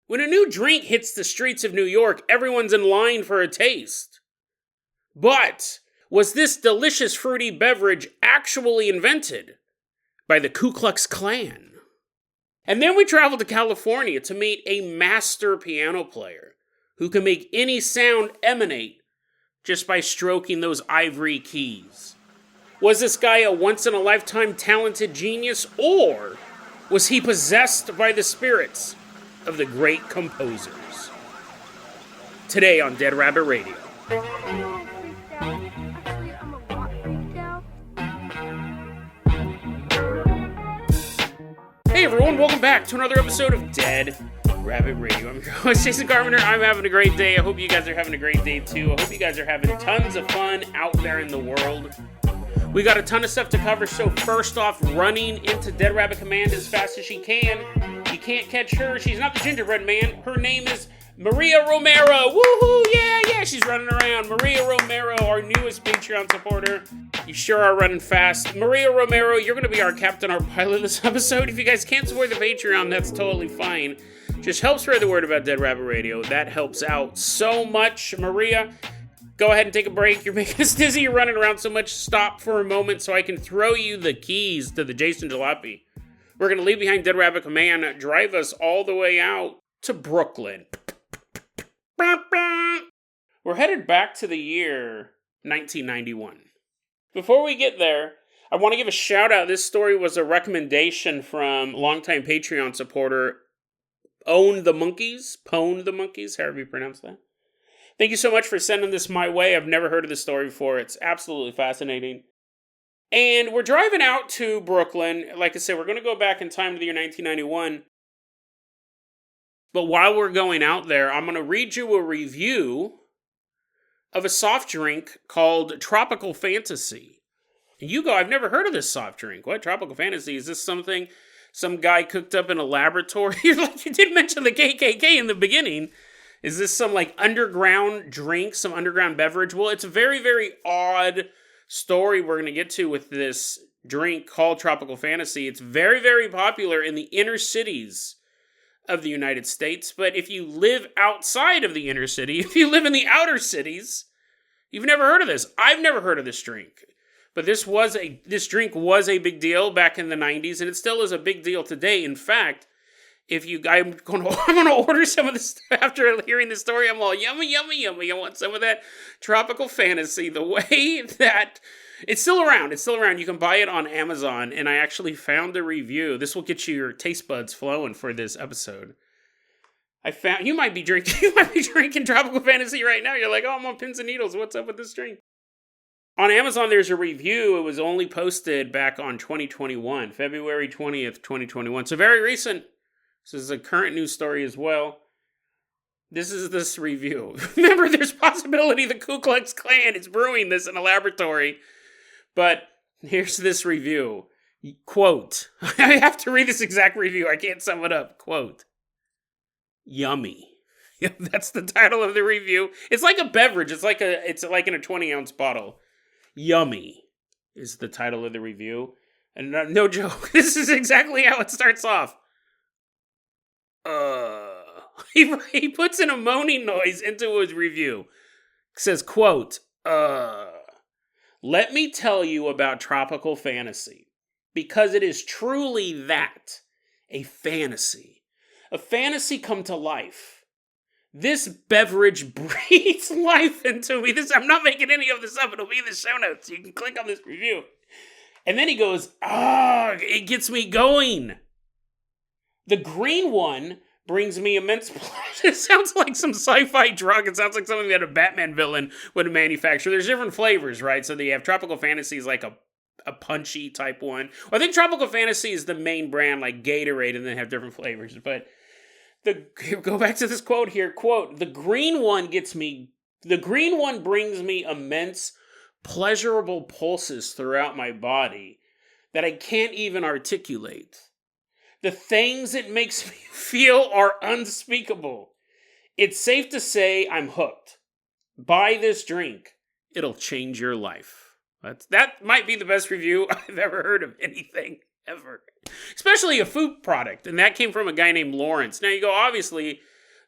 When a new drink hits the streets of New York, everyone's in line for a taste. But was this delicious fruity beverage actually invented by the Ku Klux Klan? And then we traveled to California to meet a master piano player who can make any sound emanate just by stroking those ivory keys. Was this guy a once-in-a-lifetime talented genius, or was he possessed by the spirits of the great composers? Today on Dead Rabbit Radio. Hey everyone, welcome back to another episode of Dead Rabbit Radio. I'm your host, Jason Carpenter. I'm having a great day. I hope you guys are having a great day too. I hope you guys are having tons of fun out there in the world. We got a ton of stuff to cover, so first off, running into Dead Rabbit Command as fast as she can. You can't catch her. She's not the gingerbread man. Her name is Maria Romero. Woohoo! Yeah, she's running around. Maria Romero, our newest Patreon supporter. You sure are running fast. Maria Romero, you're going to be our captain, our pilot this episode. If you guys can't support the Patreon, that's totally fine. Just help spread the word about Dead Rabbit Radio. That helps out so much. Maria, go ahead and take a break. You're making us dizzy. You're running around so much. Stop for a moment so I can throw you the keys to the Jason Jalopy. We're going to leave behind Dead Rabbit Command, drive us all the way out to Brooklyn. We're headed back to the year 1991. Before we get there, I want to give a shout out. This story was a recommendation from longtime Patreon supporter Pone the Monkeys, however you pronounce that. Thank you so much for sending this my way. I've never heard of this story before. It's absolutely fascinating. And we're driving out to Brooklyn. Like I said, we're going to go back in time to the year 1991. But while we're going out there, I'm going to read you a review of a soft drink called Tropical Fantasy. And you go, I've never heard of this soft drink. What? Tropical Fantasy? Is this something some guy cooked up in a laboratory? Like you did mention the KKK in the beginning. Is this some like underground drink, some underground beverage? Well, it's a very, very odd story we're going to get to with this drink called Tropical Fantasy. It's very, very popular in the inner cities of the United States. But if you live outside of the inner city, if you live in the outer cities, you've never heard of this. I've never heard of this drink. But this drink was a big deal back in the 90s, and it still is a big deal today. In fact, I'm going to order some of this after hearing this story. I'm all yummy. I want some of that Tropical Fantasy. The way that it's still around. You can buy it on Amazon, and I actually found a review. This will get your taste buds flowing for this episode. You might be drinking Tropical Fantasy right now. You're like, oh, I'm on pins and needles. What's up with this drink? On Amazon, there's a review. It was only posted back on 2021, February 20th, 2021. So very recent. This is a current news story as well. This is this review. Remember, there's possibility the Ku Klux Klan is brewing this in a laboratory. But here's this review. Quote, I have to read this exact review. I can't sum it up. Quote, yummy. That's the title of the review. It's like a beverage. It's like in a 20-ounce bottle. Yummy is the title of the review. And no joke. This is exactly how it starts off. He puts in a moaning noise into his review. It says, quote, let me tell you about Tropical Fantasy, because it is truly that, a fantasy. A fantasy come to life. This beverage breathes life into me. I'm not making any of this up. It'll be in the show notes. You can click on this review. And then he goes, it gets me going. The green one brings me immense pleasure. It sounds like some sci-fi drug. It sounds like something that a Batman villain would manufacture. There's different flavors, right? So they have Tropical Fantasy is like a punchy type one. Well, I think Tropical Fantasy is the main brand, like Gatorade, and they have different flavors. But go back to this quote here. Quote, the green one brings me immense pleasurable pulses throughout my body that I can't even articulate. The things it makes me feel are unspeakable. It's safe to say I'm hooked. Buy this drink. It'll change your life. That might be the best review I've ever heard of anything, ever. Especially a food product. And that came from a guy named Lawrence. Now you go, obviously,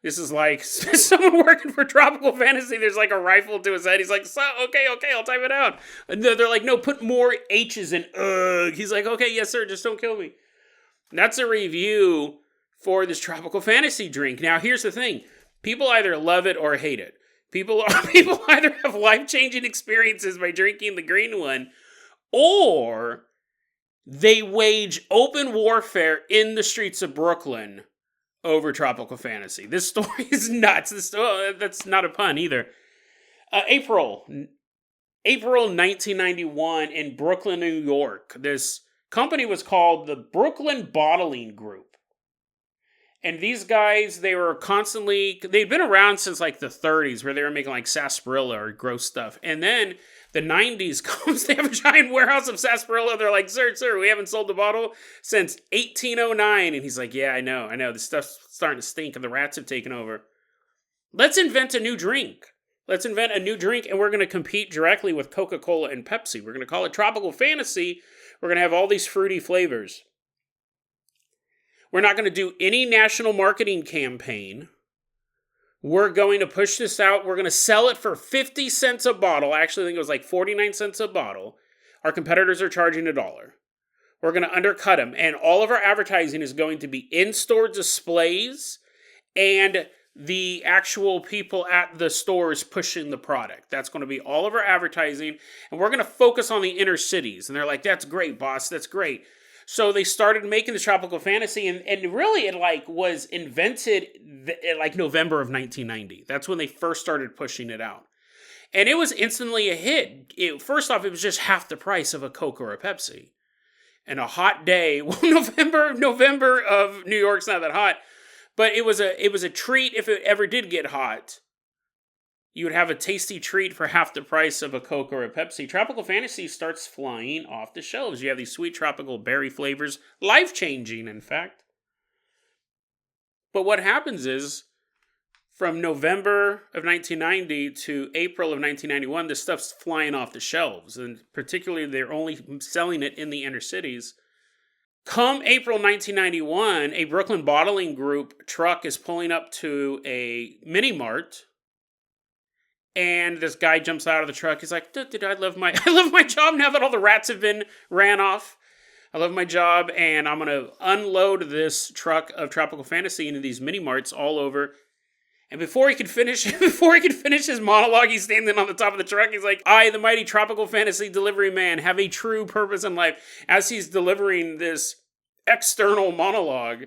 This is like someone working for Tropical Fantasy. There's like a rifle to his head. He's like, so, okay, I'll type it out. And they're like, no, put more H's in ugh. He's like, okay, yes, sir, just don't kill me. And that's a review for this Tropical Fantasy drink. Now, here's the thing. People either love it or hate it. People either have life-changing experiences by drinking the green one, or they wage open warfare in the streets of Brooklyn over Tropical Fantasy. This story is nuts. That's not a pun either. April 1991 in Brooklyn, New York. This company was called the Brooklyn Bottling Group. And these guys, they'd been around since like the 30s, where they were making like sarsaparilla or gross stuff. And then the 90s comes, they have a giant warehouse of sarsaparilla. They're like, sir, we haven't sold the bottle since 1809. And he's like, yeah, I know. This stuff's starting to stink and the rats have taken over. Let's invent a new drink. And we're going to compete directly with Coca-Cola and Pepsi. We're going to call it Tropical Fantasy. We're going to have all these fruity flavors. We're not going to do any national marketing campaign. We're going to push this out. We're going to sell it for 50 cents a bottle. I actually think it was like 49 cents a bottle. Our competitors are charging $1. We're going to undercut them. And all of our advertising is going to be in-store displays and the actual people at the stores pushing the product. That's going to be all of our advertising. And we're going to focus on the inner cities. And they're like, that's great, boss. That's great. So they started making the Tropical Fantasy, and really it like was invented in like November of 1990. That's when they first started pushing it out. And it was instantly a hit. First off, it was just half the price of a Coke or a Pepsi. And a hot day, well, November of New York's not that hot, but it was a treat if it ever did get hot. You would have a tasty treat for half the price of a Coke or a Pepsi. Tropical Fantasy starts flying off the shelves. You have these sweet tropical berry flavors, life-changing, in fact. But what happens is, from November of 1990 to April of 1991, this stuff's flying off the shelves. And particularly, they're only selling it in the inner cities. Come April 1991, a Brooklyn Bottling Group truck is pulling up to a mini-mart. And this guy jumps out of the truck. He's like, I love my job now that all the rats have been ran off. I love my job, and I'm going to unload this truck of Tropical Fantasy into these mini-marts all over. And before he could finish his monologue, he's standing on the top of the truck. He's like, I, the mighty Tropical Fantasy delivery man, have a true purpose in life. As he's delivering this external monologue,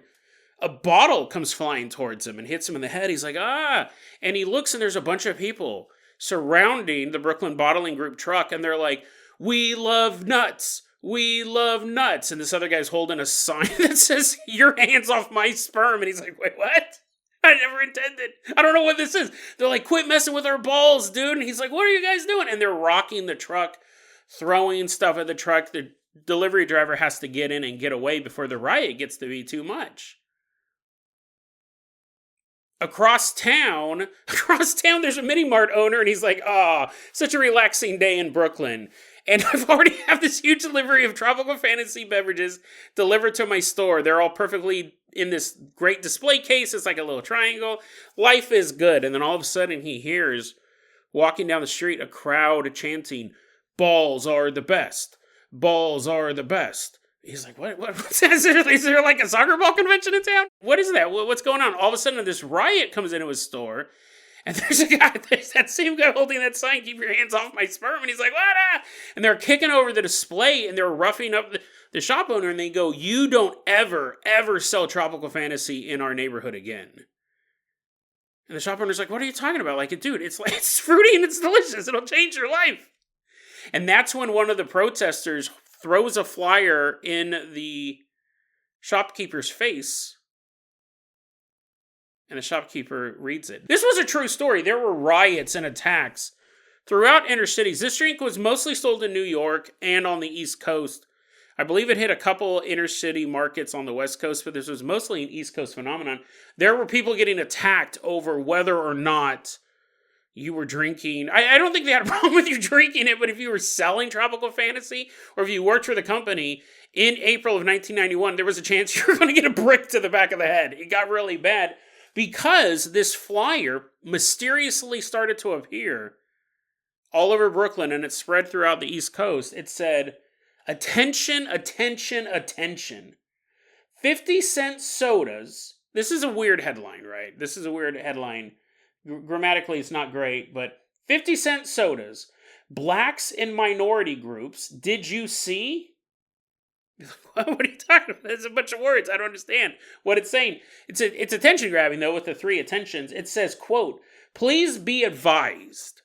a bottle comes flying towards him and hits him in the head. He's like, ah. And he looks, and there's a bunch of people surrounding the Brooklyn Bottling Group truck. And they're like, we love nuts. We love nuts. And this other guy's holding a sign that says, your hands off my sperm. And he's like, wait, what? I never intended. I don't know what this is. They're like, quit messing with our balls, dude. And he's like, what are you guys doing? And they're rocking the truck, throwing stuff at the truck. The delivery driver has to get in and get away before the riot gets to be too much. Across town, there's a mini-mart owner, and he's like, such a relaxing day in Brooklyn. And I've already have this huge delivery of Tropical Fantasy beverages delivered to my store. They're all perfectly in this great display case. It's like a little triangle. Life is good. And then all of a sudden he hears, walking down the street, a crowd chanting, balls are the best. Balls are the best. He's like, what's that? Is there like a soccer ball convention in town? What is that? What's going on? All of a sudden, this riot comes into his store, and there's that same guy holding that sign, keep your hands off my sperm, and he's like, what? And they're kicking over the display, and they're roughing up the shop owner, and they go, you don't ever sell Tropical Fantasy in our neighborhood again. And the shop owner's like, what are you talking about? Like, dude, it's fruity and it's delicious. It'll change your life. And that's when one of the protesters throws a flyer in the shopkeeper's face, and the shopkeeper reads it. This was a true story. There were riots and attacks throughout inner cities. This drink was mostly sold in New York and on the East Coast. I believe it hit a couple inner city markets on the West Coast, but this was mostly an East Coast phenomenon. There were people getting attacked over whether or not you were drinking. I don't think they had a problem with you drinking it, but if you were selling Tropical Fantasy, or if you worked for the company in April of 1991, there was a chance you were going to get a brick to the back of the head. It got really bad. because this flyer mysteriously started to appear all over Brooklyn and it spread throughout the East Coast. It said, "Attention, attention, attention. 50-cent sodas." This is a weird headline, right? This is a weird headline. Grammatically, it's not great, but 50-cent sodas. Blacks in minority groups. Did you see? What are you talking about? There's a bunch of words. I don't understand what it's saying. It's attention grabbing, though, with the 3 attentions. It says, quote, "Please be advised.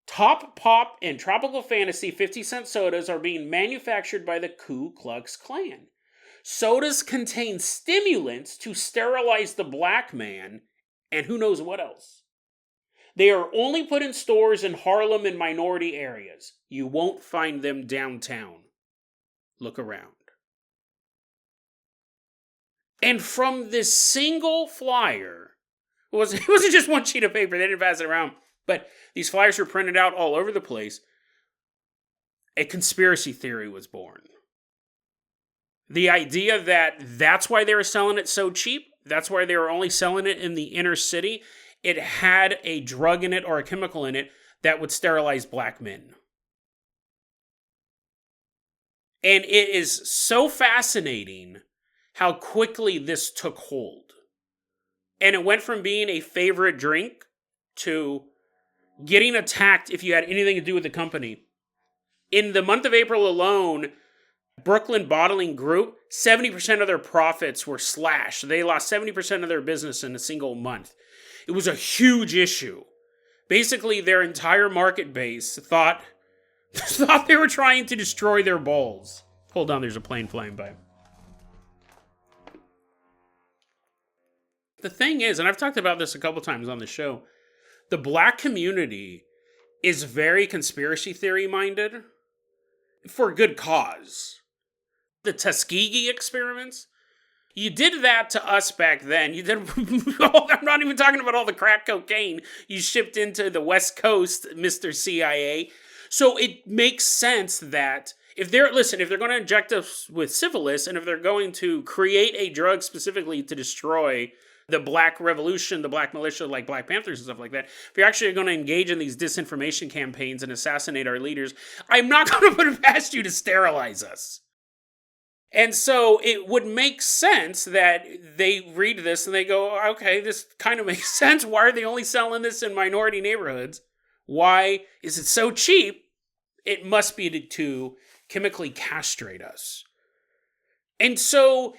Top Pop and Tropical Fantasy 50-cent sodas are being manufactured by the Ku Klux Klan. Sodas contain stimulants to sterilize the black man and who knows what else. They are only put in stores in Harlem and minority areas. You won't find them downtown. Look around." And from this single flyer, it wasn't just one sheet of paper, they didn't pass it around, but these flyers were printed out all over the place. A conspiracy theory was born. The idea that that's why they were selling it so cheap, that's why they were only selling it in the inner city, it had a drug in it or a chemical in it that would sterilize black men. And it is so fascinating how quickly this took hold. And it went from being a favorite drink to getting attacked if you had anything to do with the company. In the month of April alone, Brooklyn Bottling Group, 70% of their profits were slashed. They lost 70% of their business in a single month. It was a huge issue. Basically, their entire market base thought they were trying to destroy their balls. Hold on, there's a plane flying by. The thing is, and I've talked about this a couple times on the show, the black community is very conspiracy theory minded for good cause. The Tuskegee experiments, you did that to us back then. You did. I'm not even talking about all the crack cocaine you shipped into the West Coast, Mr. CIA. So it makes sense that if they're going to inject us with syphilis, and if they're going to create a drug specifically to destroy the Black Revolution, the Black Militia, like Black Panthers and stuff like that, if you're actually going to engage in these disinformation campaigns and assassinate our leaders, I'm not going to put it past you to sterilize us. And so it would make sense that they read this and they go, okay, this kind of makes sense. Why are they only selling this in minority neighborhoods? Why is it so cheap? It must be to chemically castrate us. And so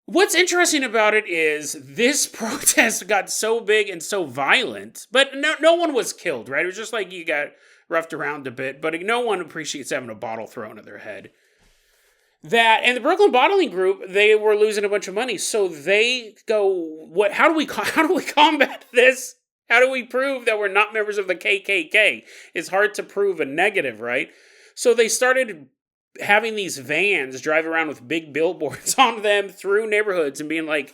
what's interesting about it is this protest got so big and so violent, but no one was killed, right? It was just like you got roughed around a bit, but no one appreciates having a bottle thrown at their head. And the Brooklyn Bottling Group, they were losing a bunch of money, so they go, how do we combat this? How do we prove that we're not members of the KKK? It's hard to prove a negative, right? So they started having these vans drive around with big billboards on them through neighborhoods and being like,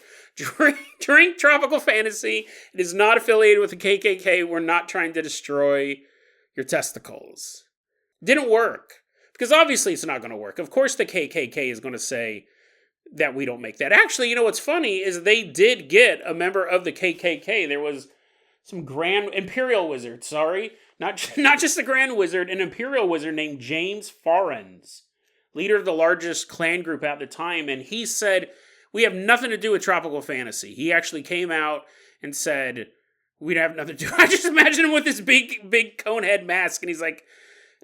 drink Tropical Fantasy. It is not affiliated with the KKK. We're not trying to destroy your testicles. Didn't work. Because obviously it's not going to work. Of course the KKK is going to say that we don't make that. Actually, you know what's funny is they did get a member of the KKK. There was some Imperial Wizard, not just the Grand Wizard, an Imperial Wizard named James Farrens, leader of the largest clan group at the time, and he said, we have nothing to do with Tropical Fantasy. He actually came out and said, we'd have nothing to do. I just imagine him with this big cone head mask, and he's like,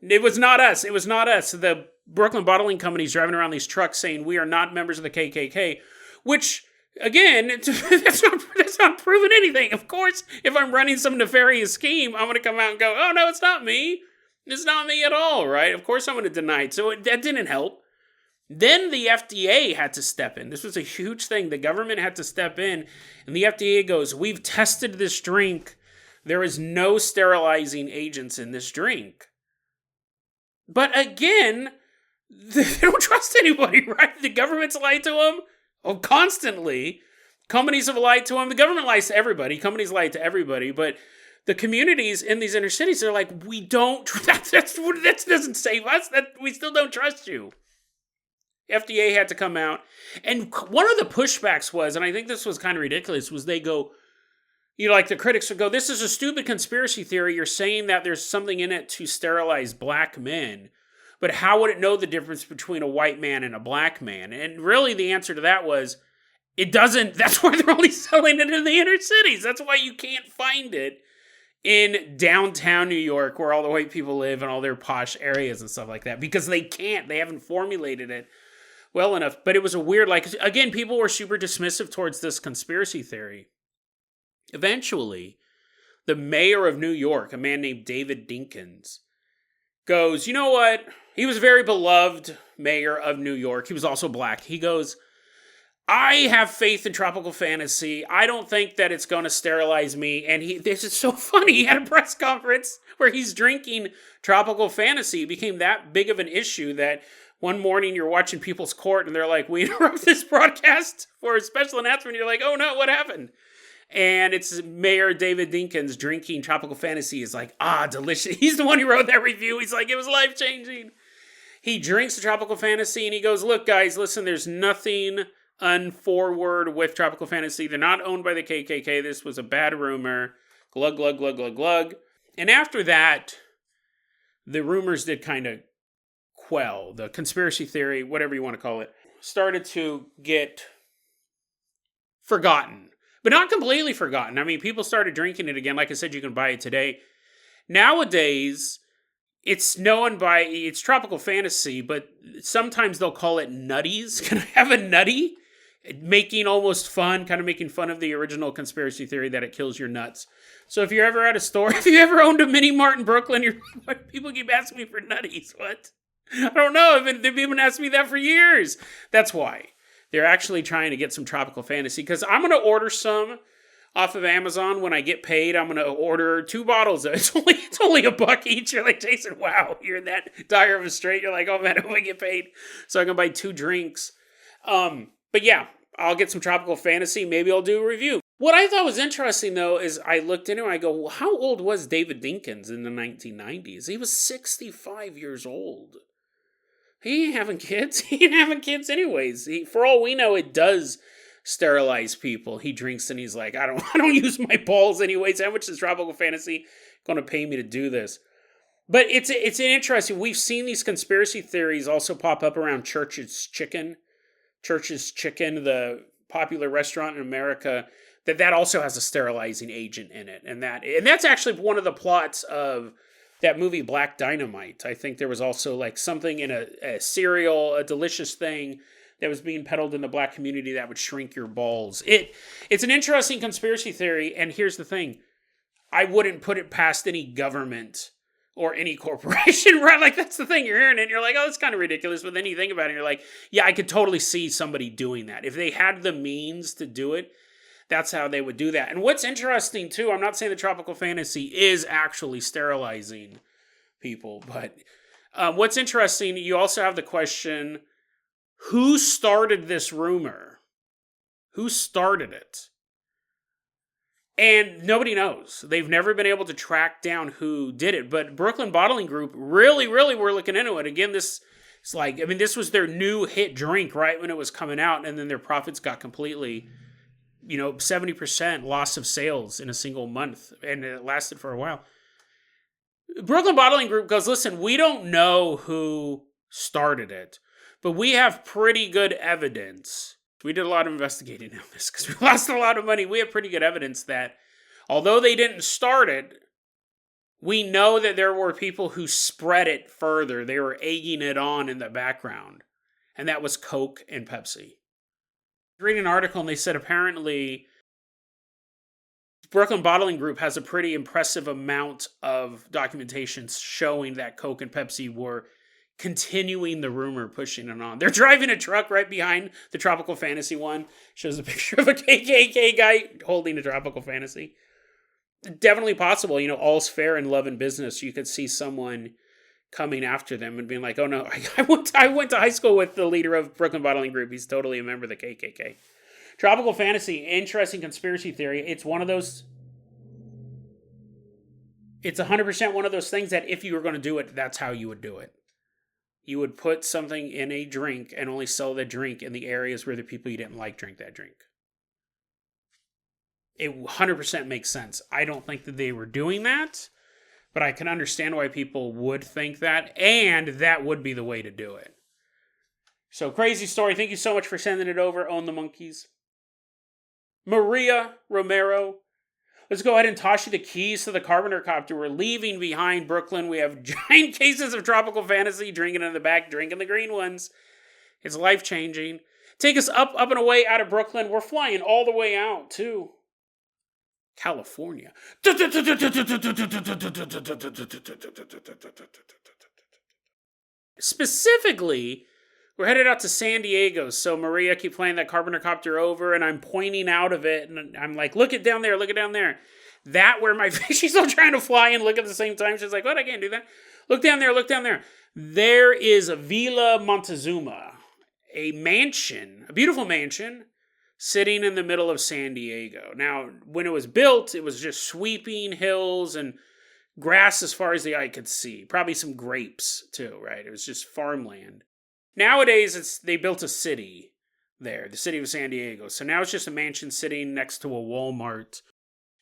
it was not us. It was not us. The Brooklyn Bottling Company's driving around these trucks saying we are not members of the KKK, which, again, that's not proving anything. Of course, if I'm running some nefarious scheme, I'm going to come out and go, oh, no, it's not me. It's not me at all, right? Of course I'm going to deny it. So that didn't help. Then the FDA had to step in. This was a huge thing. The government had to step in, and the FDA goes, we've tested this drink. There is no sterilizing agents in this drink. But again, they don't trust anybody, right? The government's lied to them constantly. Companies have lied to them. The government lies to everybody. Companies lie to everybody. But the communities in these inner cities are like, that doesn't save us. We still don't trust you. FDA had to come out. And one of the pushbacks was, and I think this was kind of ridiculous, was they go, like the critics would go, this is a stupid conspiracy theory. You're saying that there's something in it to sterilize black men. But how would it know the difference between a white man and a black man? And really the answer to that was, it doesn't. That's why they're only selling it in the inner cities. That's why you can't find it in downtown New York where all the white people live and all their posh areas and stuff like that. Because they can't. They haven't formulated it well enough. But it was a weird, again, people were super dismissive towards this conspiracy theory. Eventually, the mayor of New York, a man named David Dinkins, goes, you know what? He was a very beloved mayor of New York. He was also black. He goes, I have faith in tropical fantasy. I don't think that it's going to sterilize me. And this is so funny. He had a press conference where he's drinking tropical fantasy. It became that big of an issue that one morning you're watching People's Court and they're like, we interrupt this broadcast for a special announcement. You're like, oh no, what happened? And it's Mayor David Dinkins drinking tropical fantasy. Is like, delicious. He's the one who wrote that review. He's like, it was life-changing. He drinks the tropical fantasy and he goes, look, guys, listen, there's nothing unforward with tropical fantasy. They're not owned by the KKK. This was a bad rumor. Glug, glug, glug, glug, glug. And after that, the rumors did kind of quell. The conspiracy theory, whatever you want to call it, started to get forgotten. But not completely forgotten. I mean, people started drinking it again. Like I said, you can buy it today. Nowadays, it's tropical fantasy, but sometimes they'll call it nutties. Can I have a nutty? Making almost fun, kind of making fun of the original conspiracy theory that it kills your nuts. So if you're ever at a store, if you ever owned a mini mart in Brooklyn, people keep asking me for nutties. What? I don't know. They've been asking me that for years. That's why. They're actually trying to get some tropical fantasy, because I'm going to order some off of Amazon when I get paid. I'm going to order 2 bottles. It's only $1 each. You're like, Jason, wow, you're in that dire of a strait. You're like, oh man, I want to get paid. So I can buy 2 drinks. But yeah, I'll get some tropical fantasy. Maybe I'll do a review. What I thought was interesting, though, is I looked into it and I go, well, how old was David Dinkins in the 1990s? He was 65 years old. He ain't having kids. He ain't having kids anyways. For all we know, it does sterilize people. He drinks and he's like, I don't use my balls anyways. How much is tropical fantasy going to pay me to do this? But it's an interesting. We've seen these conspiracy theories also pop up around Church's Chicken. Church's Chicken, the popular restaurant in America, that also has a sterilizing agent in it, and that's actually one of the plots of that movie Black Dynamite. I think there was also like something in a cereal, a delicious thing that was being peddled in the black community that would shrink your balls. It's an interesting conspiracy theory, and here's the thing. I wouldn't put it past any government or any corporation, right? Like, that's the thing. You're hearing it, and you're like, oh, that's kind of ridiculous. But then you think about it, and you're like, yeah, I could totally see somebody doing that. If they had the means to do it, that's how they would do that. And what's interesting, too, I'm not saying the tropical fantasy is actually sterilizing people, but what's interesting, you also have the question, who started this rumor? Who started it? And nobody knows. They've never been able to track down who did it. But Brooklyn Bottling Group really were looking into it. Again, this was their new hit drink right when it was coming out, and then their profits got completely... 70% loss of sales in a single month, and it lasted for a while. Brooklyn Bottling Group goes, listen, we don't know who started it, but we have pretty good evidence. We did a lot of investigating on this because we lost a lot of money. We have pretty good evidence that although they didn't start it, we know that there were people who spread it further. They were egging it on in the background, and that was Coke and Pepsi. Reading an article and they said apparently Brooklyn Bottling Group has a pretty impressive amount of documentation showing that Coke and Pepsi were continuing the rumor, pushing it on. They're driving a truck right behind the Tropical Fantasy one. Shows a picture of a KKK guy holding a Tropical Fantasy. Definitely possible. All's fair in love and business. You could see someone coming after them and being like, oh no, I went to high school with the leader of Brooklyn Bottling Group. He's totally a member of the KKK. Tropical Fantasy, interesting conspiracy theory. It's one of those, it's 100% one of those things that if you were going to do it, that's how you would do it. you would put something in a drink and only sell the drink in the areas where the people you didn't like drink that drink. It 100% makes sense. I don't think that they were doing that, but I can understand why people would think that, and that would be the way to do it. So, crazy story. Thank you so much for sending it over. Own the monkeys. Maria Romero. Let's go ahead and toss you the keys to the Carpenter Copter. We're leaving behind Brooklyn. We have giant cases of tropical fantasy, drinking in the back, drinking the green ones. It's life-changing. Take us up and away out of Brooklyn. We're flying all the way out to California. Specifically, we're headed out to San Diego. So Maria keep playing that Carpenter Copter over, and I'm pointing out of it, and I'm like, look it down there, look it down there. That where my she's still trying to fly and look at the same time. She's like, what? I can't do that. Look down there, look down there. There is a Villa Montezuma, a mansion, a beautiful mansion, sitting in the middle of San Diego. Now, when it was built, it was just sweeping hills and grass as far as the eye could see. Probably some grapes, too, right? It was just farmland. Nowadays, they built a city there, the city of San Diego. So now it's just a mansion sitting next to a Walmart.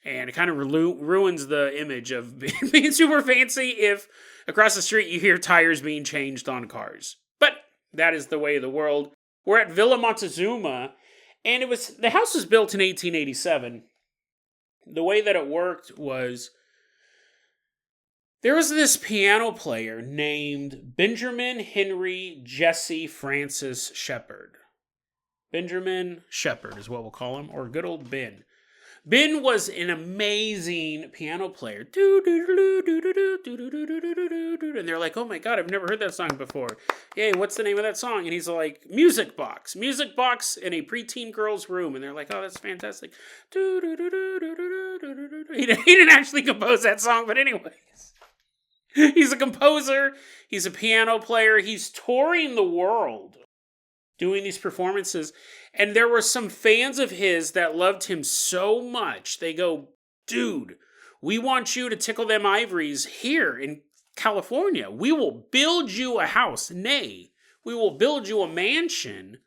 And it kind of ruins the image of being super fancy if across the street you hear tires being changed on cars. But that is the way of the world. We're at Villa Montezuma, and the house was built in 1887. The way that it worked was there was this piano player named Benjamin Henry Jesse Francis Shepard. Benjamin Shepard is what we'll call him, or good old Ben. Ben was an amazing piano player. And they're like, oh my God, I've never heard that song before. Yay, what's the name of that song? And he's like, Music Box. Music Box in a preteen girl's room. And they're like, oh, that's fantastic. He didn't actually compose that song, but anyways. He's a composer. He's a piano player. He's touring the world doing these performances. And there were some fans of his that loved him so much. They go, dude, we want you to tickle them ivories here in California. We will build you a house. Nay, we will build you a mansion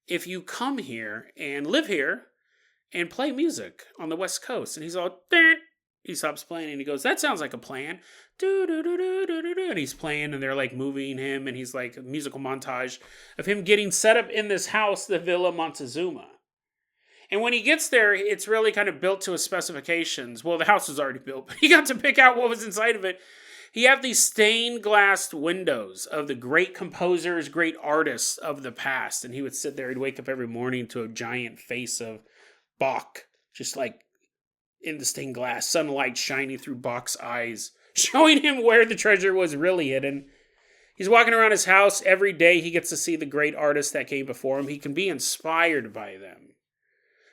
if you come here and live here and play music on the West Coast. And he's all, he stops playing and he goes, that sounds like a plan. And he's playing and they're like moving him, and he's like a musical montage of him getting set up in this house, the Villa Montezuma. And when he gets there, it's really kind of built to his specifications. Well, the house was already built, but he got to pick out what was inside of it. He had these stained glass windows of the great composers, great artists of the past. And he would sit there, he'd wake up every morning to a giant face of Bach, just like in the stained glass, sunlight shining through Bach's eyes, showing him where the treasure was really hidden. He's walking around his house every day. He gets to see the great artists that came before him. He can be inspired by them.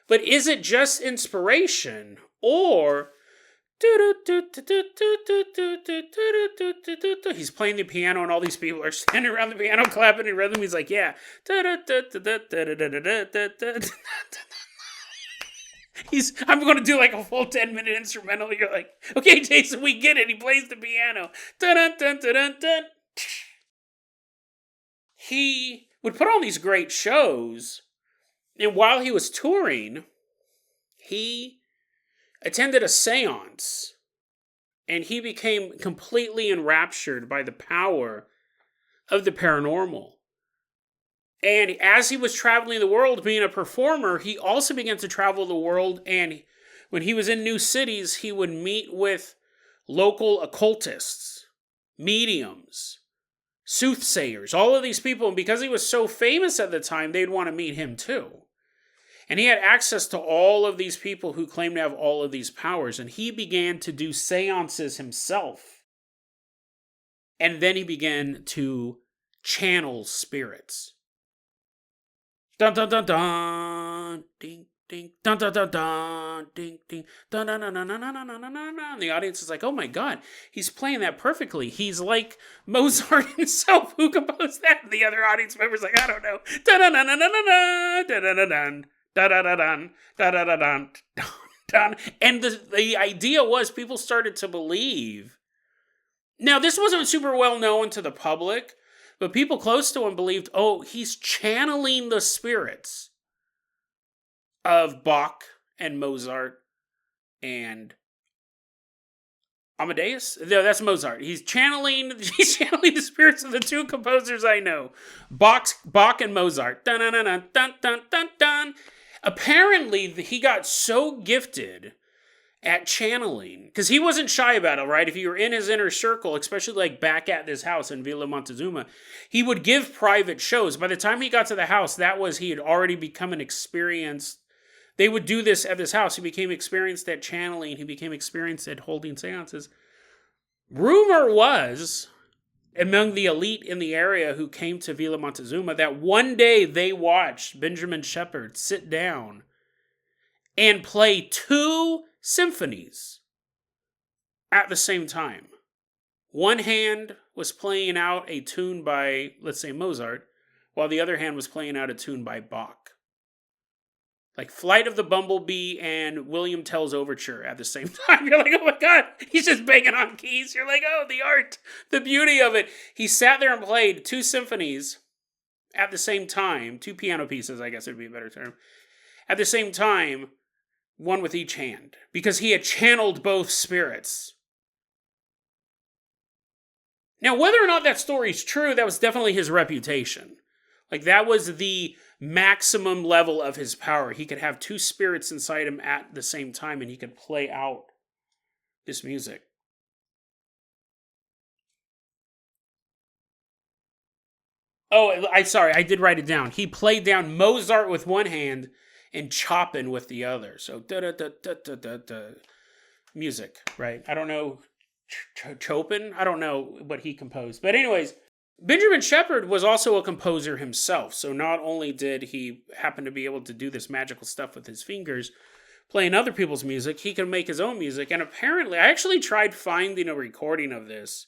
But is it just inspiration? Or he's playing the piano and all these people are standing around the piano clapping in rhythm. He's like, yeah. I'm going to do like a full 10-minute instrumental. You're like, okay, Jason, we get it. He plays the piano. Dun-dun-dun-dun-dun-dun. He would put on these great shows. And while he was touring, he attended a seance. And he became completely enraptured by the power of the paranormal. And as he was traveling the world, being a performer, he also began to travel the world. And when he was in new cities, he would meet with local occultists, mediums, soothsayers, all of these people. And because he was so famous at the time, they'd want to meet him too. And he had access to all of these people who claimed to have all of these powers. And he began to do seances himself. And then he began to channel spirits. Dun dun dun dun, ding ding, dun dun dun dun, ding ding, dun dun dun dun dun dun dun dun dun. And the audience is like, "Oh my God, he's playing that perfectly. He's like Mozart himself, who composed that." And the other audience members like, "I don't know." Dun dun dun dun dun dun dun dun dun dun dun dun dun dun. And the idea was people started to believe. Now, this wasn't super well known to the public. But people close to him believed, oh, he's channeling the spirits of Bach and Mozart and Amadeus? No, that's Mozart. He's channeling the spirits of the two composers I know. Bach and Mozart. Dun, dun, dun, dun, dun, dun, dun. Apparently, he got so gifted at channeling, because he wasn't shy about it, right? If you were in his inner circle, especially like back at this house in Villa Montezuma, he would give private shows. By the time he got to the house, he had already become an experienced. They would do this at this house. He became experienced at channeling. He became experienced at holding seances. Rumor was, among the elite in the area who came to Villa Montezuma, that one day they watched Benjamin Shepherd sit down and play 2 symphonies at the same time. One hand was playing out a tune by, let's say, Mozart, while the other hand was playing out a tune by Bach. Like Flight of the Bumblebee and William Tell's Overture at the same time. You're like, oh my God, he's just banging on keys. You're like, oh, the art, the beauty of it. He sat there and played 2 symphonies at the same time. 2 piano pieces, I guess would be a better term. At the same time, one with each hand. Because he had channeled both spirits. Now, whether or not that story's true, that was definitely his reputation. Like, that was the maximum level of his power. He could have 2 spirits inside him at the same time, and he could play out this music. Oh, I did write it down. He played down Mozart with one hand and Chopin with the other. So, da-da-da-da-da-da-da. Music, right? I don't know. Chopin? I don't know what he composed. But anyways, Benjamin Shepherd was also a composer himself, so not only did he happen to be able to do this magical stuff with his fingers, playing other people's music, he could make his own music, and apparently, I actually tried finding a recording of this,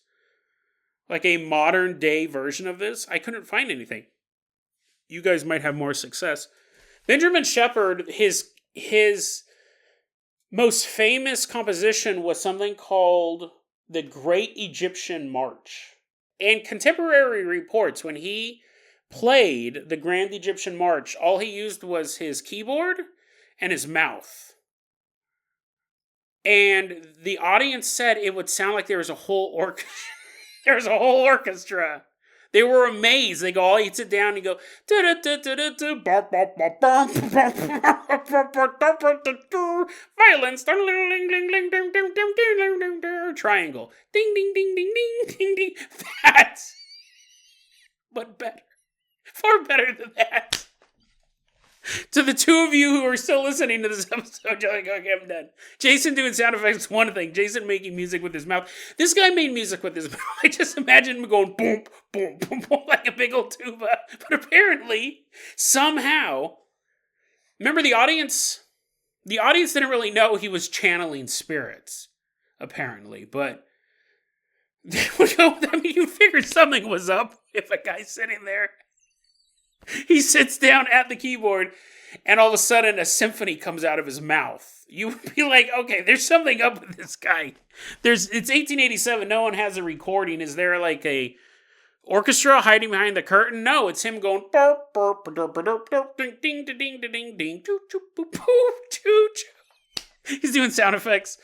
like a modern day version of this. I couldn't find anything. You guys might have more success. Benjamin Shepherd, his most famous composition was something called the Great Egyptian March. And contemporary reports, when he played the Grand Egyptian March, all he used was his keyboard and his mouth. And the audience said it would sound like there was a whole orchestra. They were amazed. They go, he'd sit down and go, violence, triangle, ding, ding, ding, ding, ding, ding, ding. That's, but better. Far better than that. To the 2 of you who are still listening to this episode, you're like, okay, I'm done. Jason doing sound effects is one thing. Jason making music with his mouth. This guy made music with his mouth. I just imagine him going boom, boom, boom, boom, like a big old tuba. But apparently, somehow, remember the audience didn't really know he was channeling spirits, apparently. But, I mean, you figured something was up if a guy's sitting there. He sits down at the keyboard, and all of a sudden a symphony comes out of his mouth. You would be like, okay, there's something up with this guy. It's 1887. No one has a recording. Is there like a orchestra hiding behind the curtain? No, it's him going burp, burp, ding, ding, ding, ding, ding, ding, choo, choo, boop, boop, choo, choo. He's doing sound effects.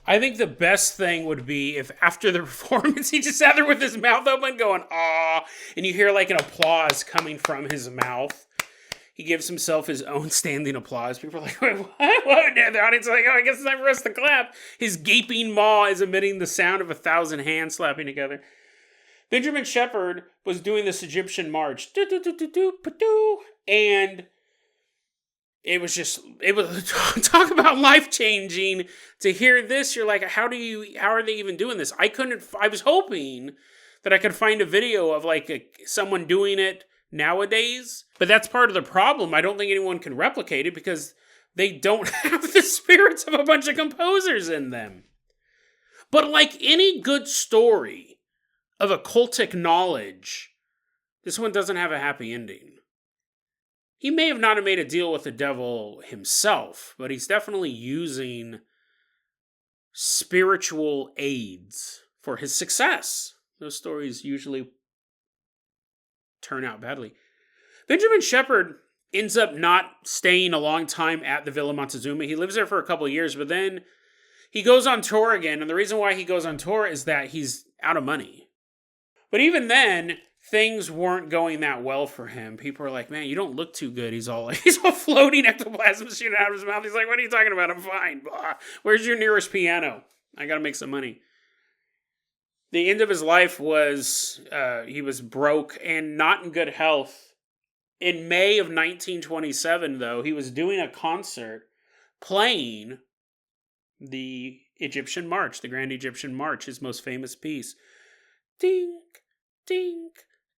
I think the best thing would be if after the performance he just sat there with his mouth open going, ah, and you hear like an applause coming from his mouth. He gives himself his own standing applause. People are like, wait, what? The audience is like, oh, I guess it's time for us to clap. His gaping maw is emitting the sound of 1,000 hands slapping together. Benjamin Shepherd was doing this Egyptian march. And it was talk about life-changing. To hear this, you're like, how are they even doing this? I was hoping that I could find a video of like someone doing it nowadays, but that's part of the problem. I don't think anyone can replicate it because they don't have the spirits of a bunch of composers in them. But like any good story of occultic knowledge, this one doesn't have a happy ending. He may have not made a deal with the devil himself, but he's definitely using spiritual aids for his success. Those stories usually turn out badly. Benjamin Shepherd ends up not staying a long time at the Villa Montezuma. He lives there for a couple of years, but then he goes on tour again. And the reason why he goes on tour is that he's out of money. But even then, things weren't going that well for him. People are like, man, you don't look too good. He's all floating ectoplasm shooting out of his mouth. He's like, what are you talking about? I'm fine. Blah. Where's your nearest piano? I got to make some money. The end of his life was, he was broke and not in good health. In May of 1927, though, he was doing a concert playing the Egyptian March, the Grand Egyptian March, his most famous piece. Dink, dink,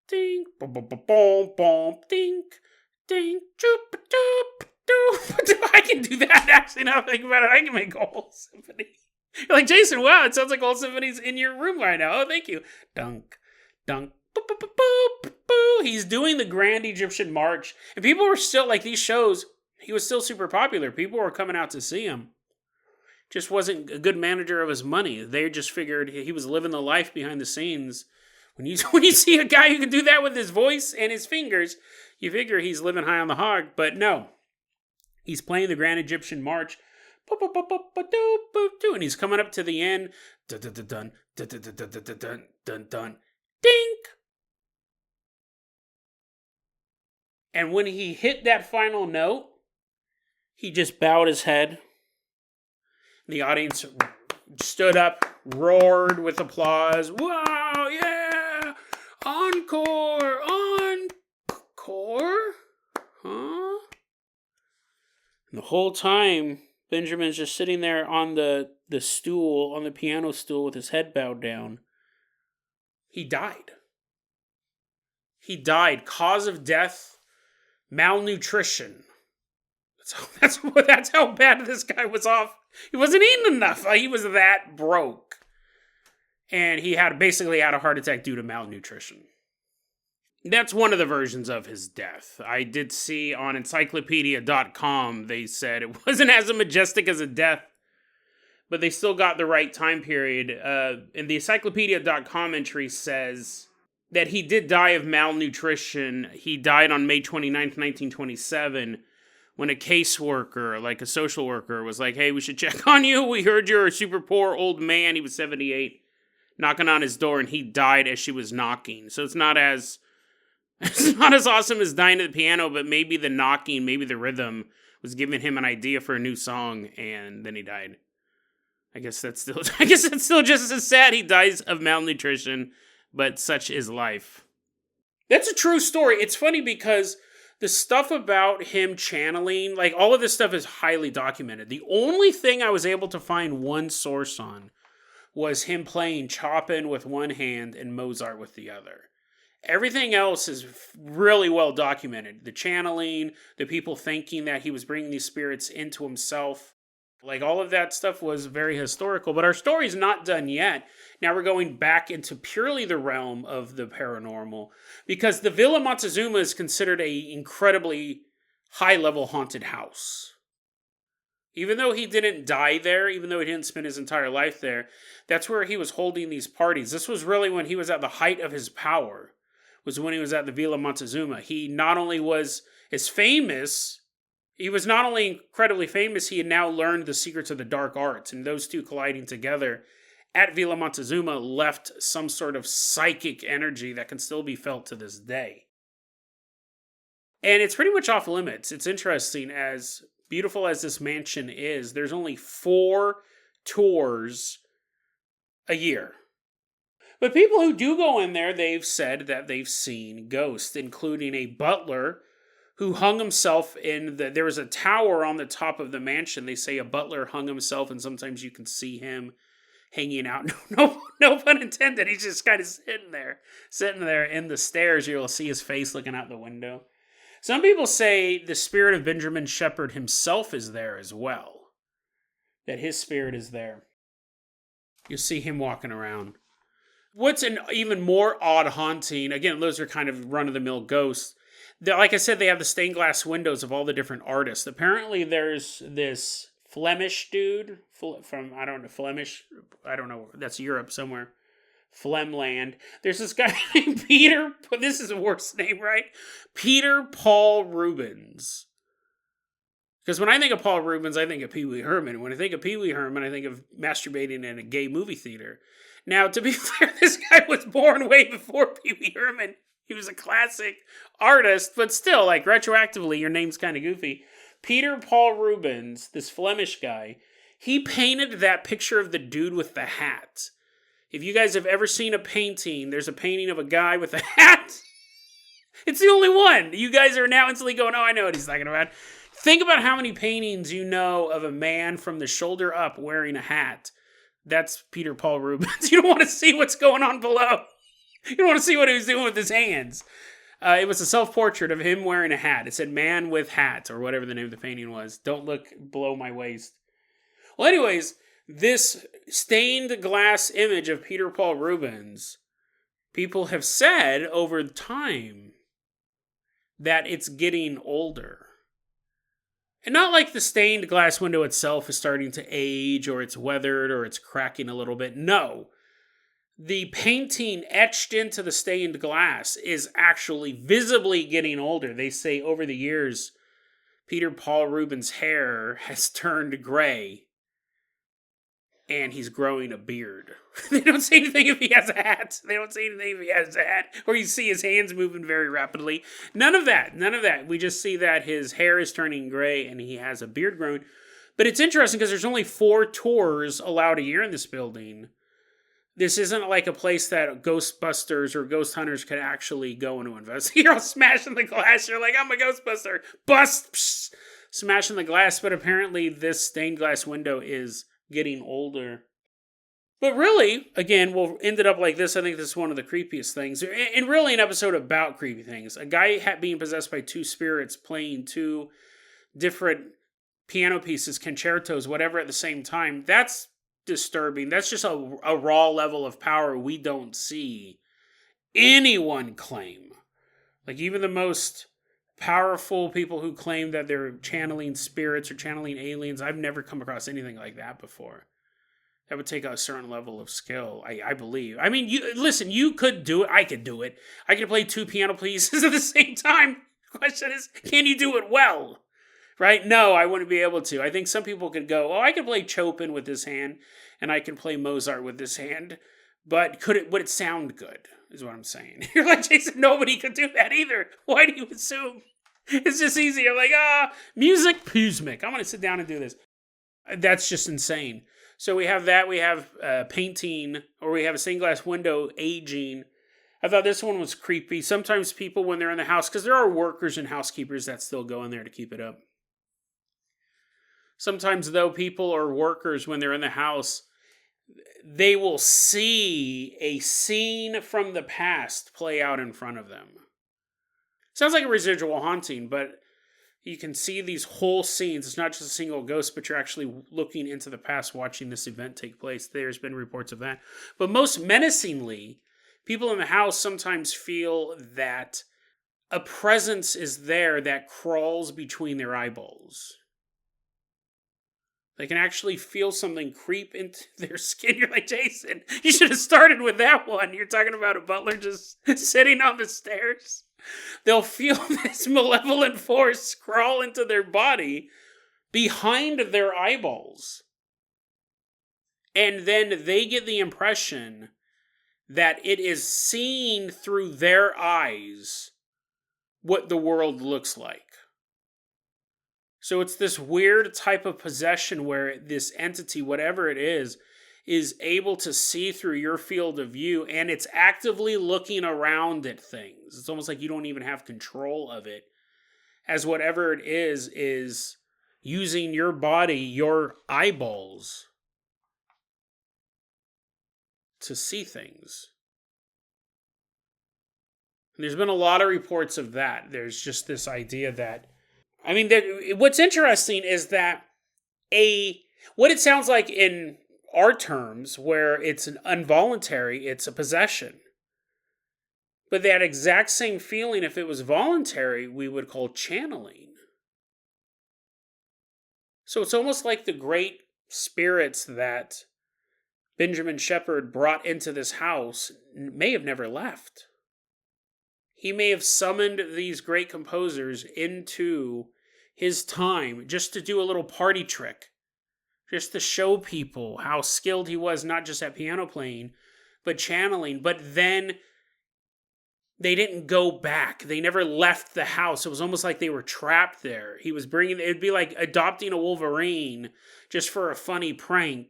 dink, boom, boom, boom, boom, boom, dink, dink, choop, doop, doop. I can do that, actually, now I think about it. I can make a whole symphony. You're like, Jason, wow, it sounds like all symphonies in your room right now. Oh, thank you. Dunk, dunk, boop, boop, boop, boop, boop. He's doing the Grand Egyptian March. And people were still, like, these shows, he was still super popular. People were coming out to see him. Just wasn't a good manager of his money. They just figured he was living the life behind the scenes. When you see a guy who can do that with his voice and his fingers, you figure he's living high on the hog. But no, he's playing the Grand Egyptian March. And he's coming up to the end. Dun, dun, dun, dun, dun, dun, dun, dun, dun, dun, dun. Dink! And when he hit that final note, he just bowed his head. The audience stood up, roared with applause. Wow, yeah! Encore! Encore? Huh? And the whole time, Benjamin's just sitting there on the stool, on the piano stool with his head bowed down. He died. He died. Cause of death, malnutrition. That's how bad this guy was off. He wasn't eating enough. He was that broke. And he basically had a heart attack due to malnutrition. That's one of the versions of his death. I did see on encyclopedia.com, they said it wasn't as majestic as a death, but they still got the right time period. And the encyclopedia.com entry says that he did die of malnutrition. He died on May 29th, 1927, when a caseworker, like a social worker, was like, hey, we should check on you. We heard you're a super poor old man. He was 78, knocking on his door, and he died as she was knocking. So it's not as awesome as dying at the piano, but maybe the knocking, maybe the rhythm was giving him an idea for a new song, and then he died. I guess that's still just as sad. He dies of malnutrition, but such is life. That's a true story. It's funny because the stuff about him channeling, like all of this stuff is highly documented. The only thing I was able to find one source on was him playing Chopin with one hand and Mozart with the other. Everything else is really well documented. The channeling, the people thinking that he was bringing these spirits into himself. Like all of that stuff was very historical, but our story's not done yet. Now we're going back into purely the realm of the paranormal because the Villa Montezuma is considered an incredibly high-level haunted house. Even though he didn't die there, even though he didn't spend his entire life there, that's where he was holding these parties. This was really when he was at the height of his power, was when he was at the Villa Montezuma. He not only was as famous, he was not only incredibly famous, he had now learned the secrets of the dark arts, and those two colliding together at Villa Montezuma left some sort of psychic energy that can still be felt to this day. And it's pretty much off limits. It's interesting, as beautiful as this mansion is, there's only 4 tours a year. But people who do go in there, they've said that they've seen ghosts, including a butler who hung himself there was a tower on the top of the mansion. They say a butler hung himself, and sometimes you can see him hanging out. No pun intended. He's just kind of sitting there in the stairs. You'll see his face looking out the window. Some people say the spirit of Benjamin Shepherd himself is there as well. That his spirit is there. You'll see him walking around. What's an even more odd haunting, again, those are kind of run-of-the-mill ghosts. Like I said, they have the stained glass windows of all the different artists. Apparently there's this Flemish dude from, Flemish, I don't know, that's Europe somewhere. Flemland. There's this guy named Peter, this is the worst name, right? Peter Paul Rubens. Because when I think of Paul Rubens, I think of Pee Wee Herman. When I think of Pee Wee Herman, I think of masturbating in a gay movie theater. Now, to be fair, this guy was born way before Pee Wee Herman. He was a classic artist, but still, like, retroactively, your name's kind of goofy. Peter Paul Rubens, this Flemish guy, he painted that picture of the dude with the hat. If you guys have ever seen a painting, there's a painting of a guy with a hat. It's the only one. You guys are now instantly going, oh, I know what he's talking about. Think about how many paintings you know of a man from the shoulder up wearing a hat. That's Peter Paul Rubens. You don't want to see what's going on below. You don't want to see what he was doing with his hands. It was a self-portrait of him wearing a hat. It said man with hat, or whatever the name of the painting was. Don't look below my waist. Well, anyways, this stained glass image of Peter Paul Rubens, people have said over time that it's getting older. And not like the stained glass window itself is starting to age, or it's weathered, or it's cracking a little bit. No. The painting etched into the stained glass is actually visibly getting older. They say over the years, Peter Paul Rubens' hair has turned gray. And he's growing a beard. They don't say anything if he has a hat. They don't say anything if he has a hat. Or you see his hands moving very rapidly. None of that. None of that. We just see that his hair is turning gray and he has a beard growing. But it's interesting because there's only 4 tours allowed a year in this building. This isn't like a place that Ghostbusters or ghost hunters could actually go into investigate. You're all smashing the glass. You're like, I'm a Ghostbuster. Bust! Psh, smashing the glass. But apparently this stained glass window is getting older. But really, again, we'll end it up like this. I think this is one of the creepiest things. And really an episode about creepy things. A guy being possessed by 2 spirits playing 2 different piano pieces, concertos, whatever at the same time. That's disturbing. That's just a raw level of power we don't see anyone claim. Like even the most powerful people who claim that they're channeling spirits or channeling aliens. I've never come across anything like that before. That would take a certain level of skill, I believe. I mean, you could do it. I could do it. I could play 2 piano pieces at the same time. The question is, can you do it well? Right? No, I wouldn't be able to. I think some people could go, oh, I could play Chopin with this hand, and I can play Mozart with this hand. But would it sound good? Is what I'm saying. You're like, Jason, nobody could do that either. Why do you assume? It's just easier. Like, music, Puzmic. I'm going to sit down and do this. That's just insane. So we have that. We have painting, or we have a stained glass window aging. I thought this one was creepy. Sometimes people, when they're in the house, because there are workers and housekeepers that still go in there to keep it up. Sometimes, though, people or workers, when they're in the house, they will see a scene from the past play out in front of them. Sounds like a residual haunting, but you can see these whole scenes. It's not just a single ghost, but you're actually looking into the past, watching this event take place. There's been reports of that. But most menacingly, people in the house sometimes feel that a presence is there that crawls between their eyeballs. They can actually feel something creep into their skin. You're like, Jason, you should have started with that one. You're talking about a butler just sitting on the stairs. They'll feel this malevolent force crawl into their body behind their eyeballs. And then they get the impression that it is seeing through their eyes what the world looks like. So it's this weird type of possession where this entity, whatever it is able to see through your field of view, and it's actively looking around at things. It's almost like you don't even have control of it, as whatever it is using your body, your eyeballs, to see things. And there's been a lot of reports of that. There's just this idea that, I mean, what's interesting is that what it sounds like in our terms, where it's an involuntary, it's a possession. But that exact same feeling, if it was voluntary, we would call channeling. So it's almost like the great spirits that Benjamin Shepherd brought into this house may have never left. He may have summoned these great composers into his time just to do a little party trick, just to show people how skilled he was, not just at piano playing, but channeling. But then they didn't go back. They never left the house. It was almost like they were trapped there. It'd be like adopting a Wolverine just for a funny prank.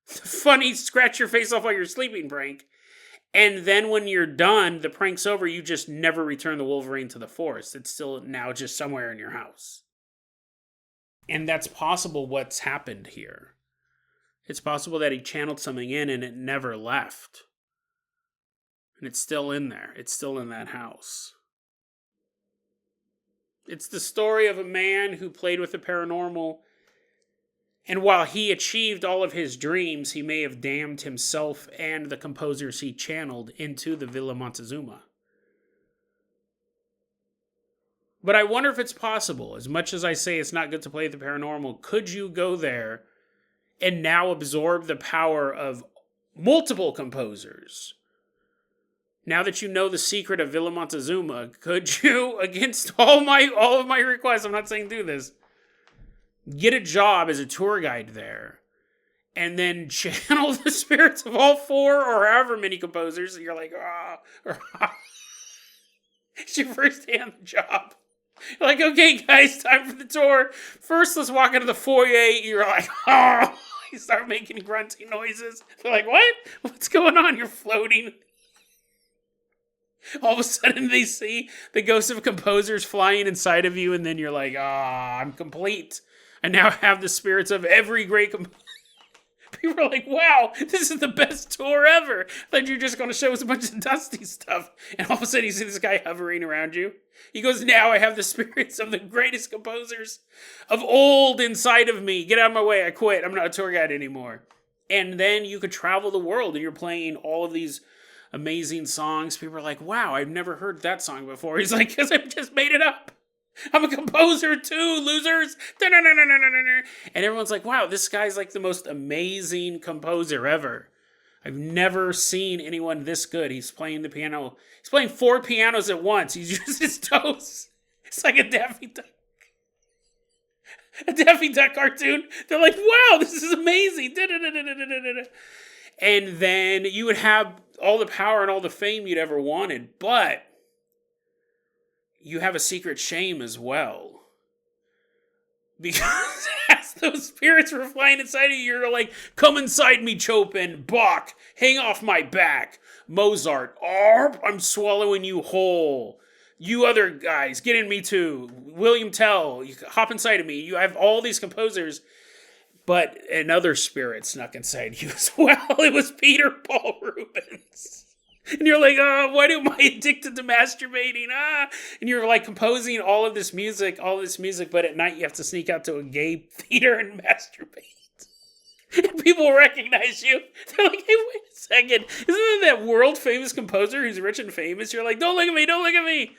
Funny scratch your face off while you're sleeping prank. And then when you're done, the prank's over, you just never return the Wolverine to the forest. It's still now just somewhere in your house. And that's possible what's happened here. It's possible that he channeled something in and it never left. And it's still in there. It's still in that house. It's the story of a man who played with the paranormal. And while he achieved all of his dreams, he may have damned himself and the composers he channeled into the Villa Montezuma. But I wonder if it's possible. As much as I say it's not good to play the paranormal, could you go there and now absorb the power of multiple composers? Now that you know the secret of Villa Montezuma, could you, against all of my requests, I'm not saying do this, get a job as a tour guide there, and then channel the spirits of all four or however many composers, and you're like, it's your first day on the job. You're like, okay, guys, time for the tour. First, let's walk into the foyer. You're like, you start making grunting noises. They're like, what? What's going on? You're floating. All of a sudden, they see the ghosts of composers flying inside of you, and then you're like, I'm complete. I now have the spirits of every great composer. People are like, wow, this is the best tour ever. I thought you were just going to show us a bunch of dusty stuff. And all of a sudden, you see this guy hovering around you. He goes, now I have the spirits of the greatest composers of old inside of me. Get out of my way. I quit. I'm not a tour guide anymore. And then you could travel the world, and you're playing all of these amazing songs. People are like, wow, I've never heard that song before. He's like, because I've just made it up. I'm a composer too, losers. And everyone's like, wow, this guy's like the most amazing composer ever. I've never seen anyone this good. He's playing the piano. He's playing 4 pianos at once. He uses his toes. It's like a Daffy Duck. A Daffy Duck cartoon. They're like, wow, this is amazing. And then you would have all the power and all the fame you'd ever wanted. But you have a secret shame as well. Because as those spirits were flying inside of you, you're like, come inside me, Chopin. Bach, hang off my back. Mozart, I'm swallowing you whole. You other guys, get in me too. William Tell, you hop inside of me. You have all these composers. But another spirit snuck inside you as well. It was Peter Paul Rubens. And you're like, why am I addicted to masturbating? And you're like composing all this music, but at night you have to sneak out to a gay theater and masturbate. And people recognize you. They're like, hey, wait a second. Isn't that world famous composer who's rich and famous? You're like, don't look at me.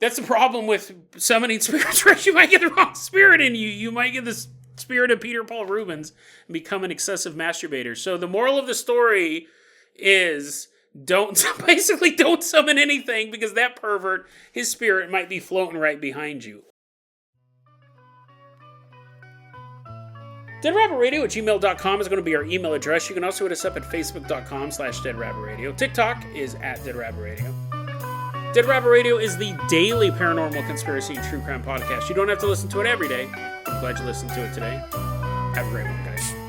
That's the problem with summoning spirits, right? You might get the wrong spirit in you. You might get this spirit of Peter Paul Rubens and become an excessive masturbator. So the moral of the story is don't summon anything, because that pervert, his spirit might be floating right behind you. DeadRabbitRadio@gmail.com is going to be our email address. You can also hit us up at Facebook.com/DeadRabbitRadio. TikTok is @DeadRabbitRadio. Dead Rabbit Radio is the daily paranormal conspiracy and true crime podcast. You don't have to listen to it every day. I'm glad you listened to it today. Have a great one, guys.